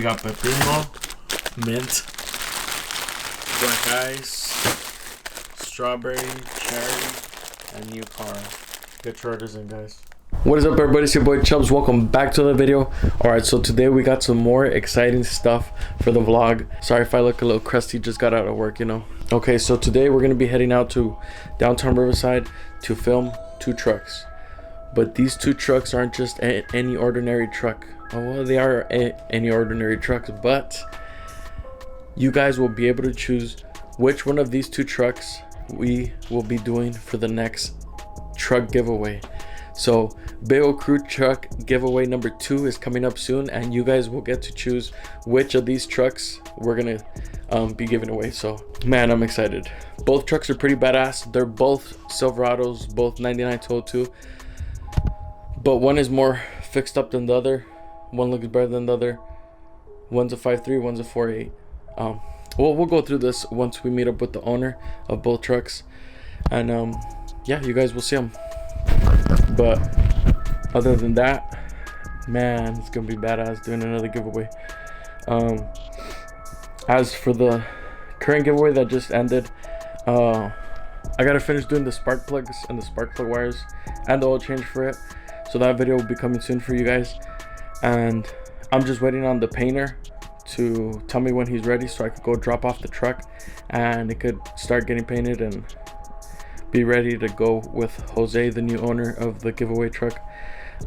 got pepino, mint, black ice, strawberry, cherry, and new car. Get your orders in, guys. What is up, everybody? It's your boy Chubbs. Welcome back to the video. Alright, so today we got some more exciting stuff for the vlog. Sorry if I look a little crusty, just got out of work, you know. Okay, so today we're going to be heading out to downtown Riverside to film 2 trucks. But these 2 trucks aren't just any ordinary truck. Oh, well, they are any ordinary trucks, but you guys will be able to choose which one of these 2 trucks we will be doing for the next truck giveaway. So Bayo Crew truck giveaway number 2 is coming up soon, and you guys will get to choose which of these trucks we're gonna be giving away. So man, I'm excited. Both trucks are pretty badass. They're both Silverados, both 99-202, but one is more fixed up than the other. One looks better than the other. One's a 5.3, one's a 4.8. We'll go through this once we meet up with the owner of both trucks, and yeah, you guys will see them. But other than that, man, it's gonna be badass doing another giveaway. As for the current giveaway that just ended, I gotta finish doing the spark plugs and the spark plug wires and the oil change for it, so that video will be coming soon for you guys. And I'm just waiting on the painter to tell me when he's ready, so I could go drop off the truck and it could start getting painted and be ready to go with Jose, the new owner of the giveaway truck.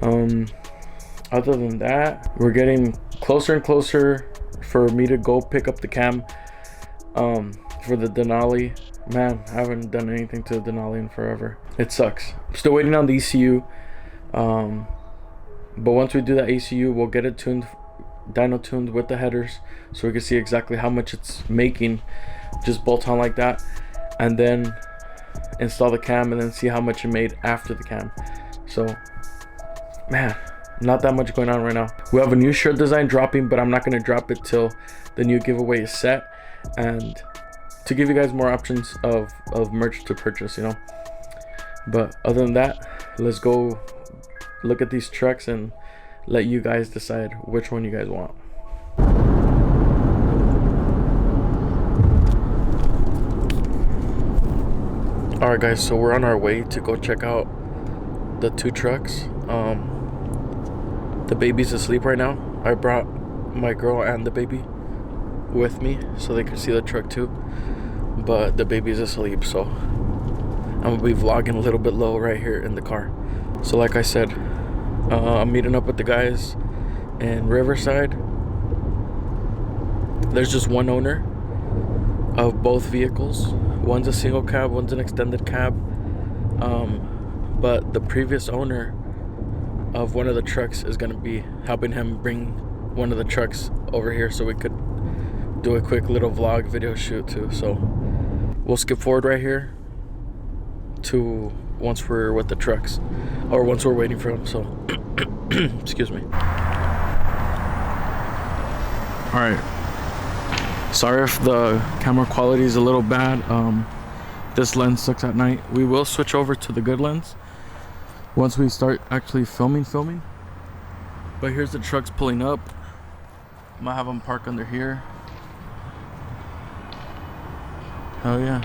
Other than that, we're getting closer and closer for me to go pick up the cam for the Denali. Man, I haven't done anything to the Denali in forever. It sucks. I'm still waiting on the ECU, but once we do that ECU, we'll get it tuned, dyno tuned with the headers, so we can see exactly how much it's making, just bolt on like that, and then install the cam and then see how much it made after the cam. So man, not that much going on right now. We have a new shirt design dropping, but I'm not going to drop it till the new giveaway is set, and to give you guys more options of merch to purchase, you know. But other than that, let's go look at these trucks and let you guys decide which one you guys want. Alright guys, so we're on our way to go check out the 2 trucks. The baby's asleep right now. I brought my girl and the baby with me so they could see the truck too, but the baby's asleep, so I'm gonna be vlogging a little bit low right here in the car. So like I said, I'm meeting up with the guys in Riverside. There's just one owner of both vehicles. One's a single cab, one's an extended cab, but the previous owner of one of the trucks is going to be helping him bring one of the trucks over here so we could do a quick little vlog video shoot too. So we'll skip forward right here to once we're with the trucks, or once we're waiting for them. So excuse me. All right, sorry if the camera quality is a little bad. This lens sucks at night. We will switch over to the good lens once we start actually filming. But here's the trucks pulling up. I'm gonna have them park under here. Hell yeah.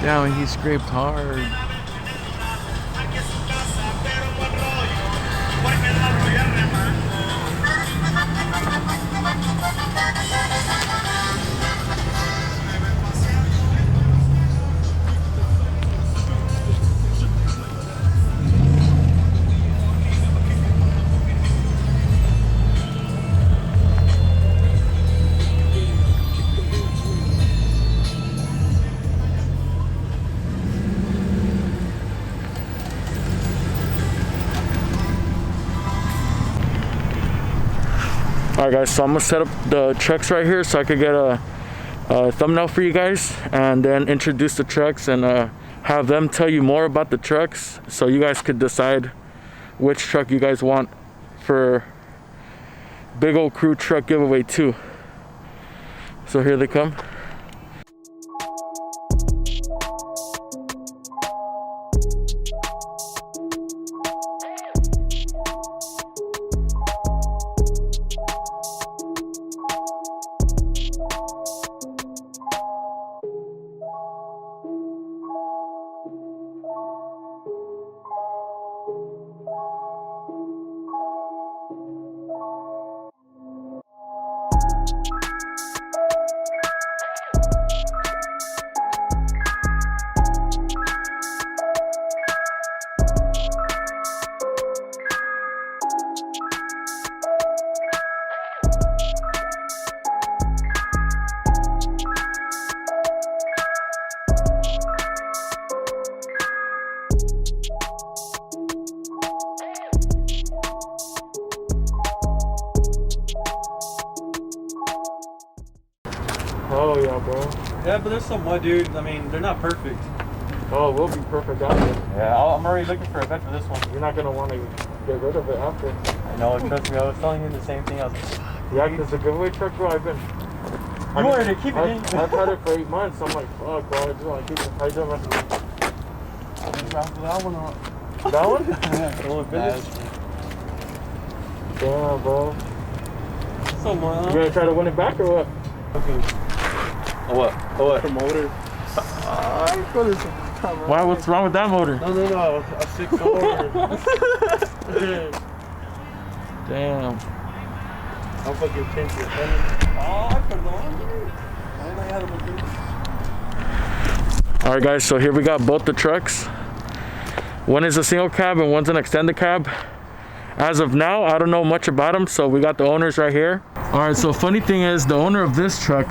Yeah, he scraped hard. Alright guys, so I'm gonna set up the trucks right here so I could get a thumbnail for you guys, and then introduce the trucks and have them tell you more about the trucks so you guys could decide which truck you guys want for big old crew truck giveaway 2. So here they come. Oh yeah, bro. Yeah, but there's some mud, dude. I mean, they're not perfect. Oh, we'll be perfect after. Yeah, I'm already looking for a bed for this one. You're not gonna want to get rid of it after. I know, trust me. I was telling you the same thing. I was like, yeah, because the giveaway truck, bro, you wanted to keep it in. I've had it for 8 months. I'm like, fuck, bro, I just want to keep it. How you doing, man? That one on. That one? Yeah, the one finished. Damn, bro. So much. You gonna try to win it back or what? Okay. Oh, what? Oh, what? The motor. Why? What's wrong with that motor? No. A 6-cylinder. Damn. I'll fucking change your phone. Oh, perdón. Alright guys, so here we got both the trucks. One is a single cab and one's an extended cab. As of now, I don't know much about them, so we got the owners right here. Alright, so funny thing is, the owner of this truck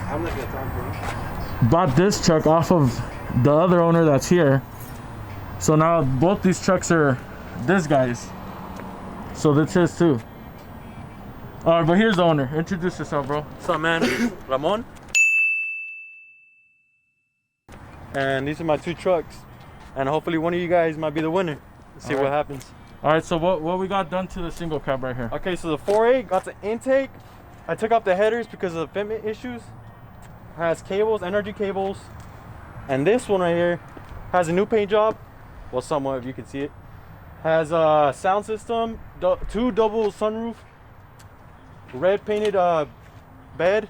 bought this truck off of the other owner that's here. So now both these trucks are this guy's. So that's his too. Alright, but here's the owner. Introduce yourself, bro. What's up, man? Ramon. And these are my 2 trucks. And hopefully one of you guys might be the winner. Let's see what happens. Alright, so what we got done to the single cab right here? Okay, so the 4.8 got the intake. I took off the headers because of the fitment issues. Has cables, energy cables. And this one right here has a new paint job. Well, somewhat, if you can see it. Has a sound system, 2 double sunroof, red painted bed,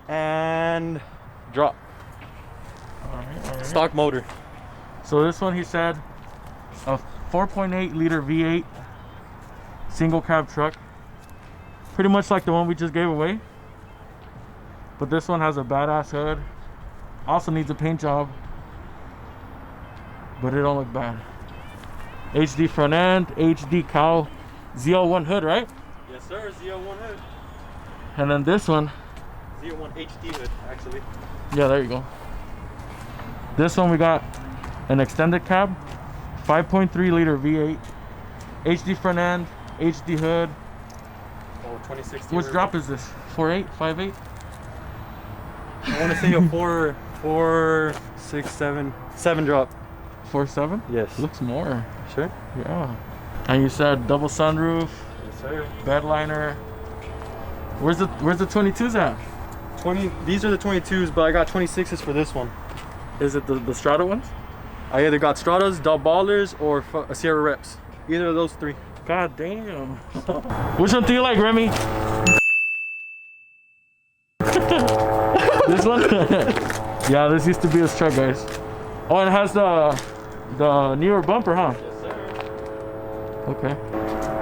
and drop. All right. Stock motor. So this one, he said, a 4.8 liter V8 single cab truck. Pretty much like the one we just gave away. But this one has a badass hood. Also needs a paint job. But it don't look bad. HD front end, HD cowl, Z01 hood, right? Yes, sir. Z01 hood. And then this one. Z01 HD hood, actually. Yeah, there you go. This one we got an extended cab, 5.3 liter V8, HD front end, HD hood. Oh, 2016. Which drop is this? 4.8, 5.8? I want to say a 4, 6, 7 drop. 4.7? Yes. Looks more. Sure. Yeah. And you said double sunroof. Yes, sir. Bed liner. Where's the 22s at? 20. These are the 22s, but I got 26s for this one. Is it the Strata ones? I either got Stratas, Dub Ballers, or Sierra Reps. Either of those 3. God damn. Which one do you like, Remy? This one? Yeah, this used to be his truck, guys. Oh, and it has the newer bumper, huh? Yes, sir. Okay.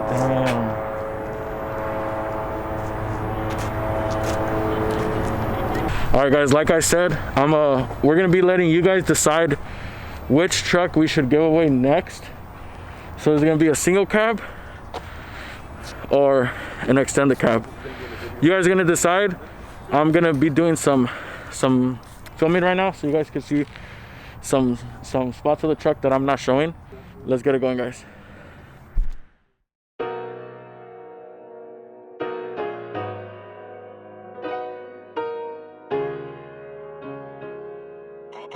Damn. All right, guys. Like I said, we're gonna be letting you guys decide which truck we should give away next. So is it gonna be a single cab or an extended cab? You guys are gonna decide. I'm gonna be doing some filming right now, so you guys can see some spots of the truck that I'm not showing. Let's get it going, guys.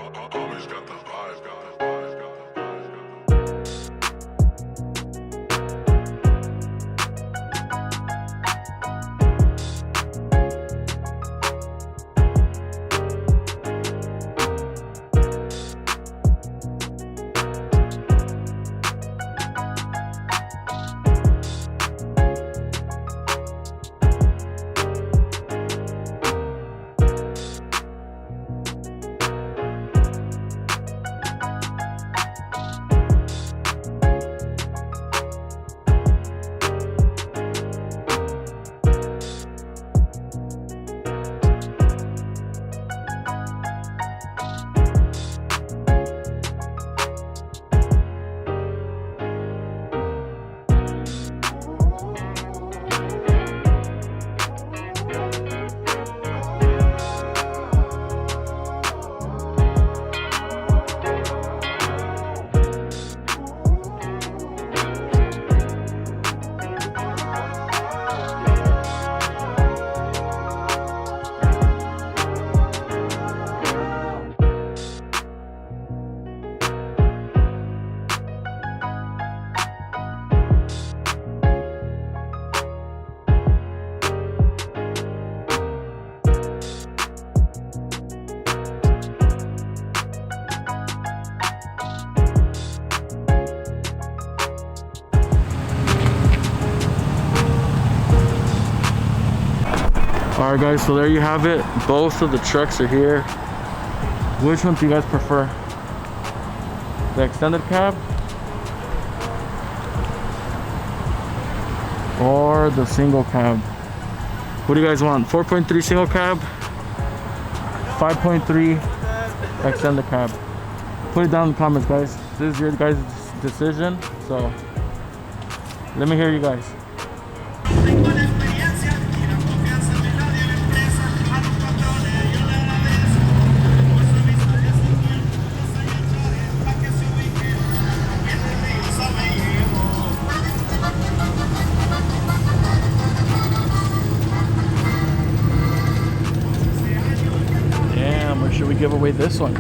Homage got the vibe, got the vibe, got the vibe, got the vibe. Alright guys, so there you have it. Both of the trucks are here. Which one do you guys prefer? The extended cab? Or the single cab? What do you guys want? 4.3 single cab? 5.3 extended cab? Put it down in the comments, guys. This is your guys' decision, so let me hear you guys. Damn, or should we give away this one?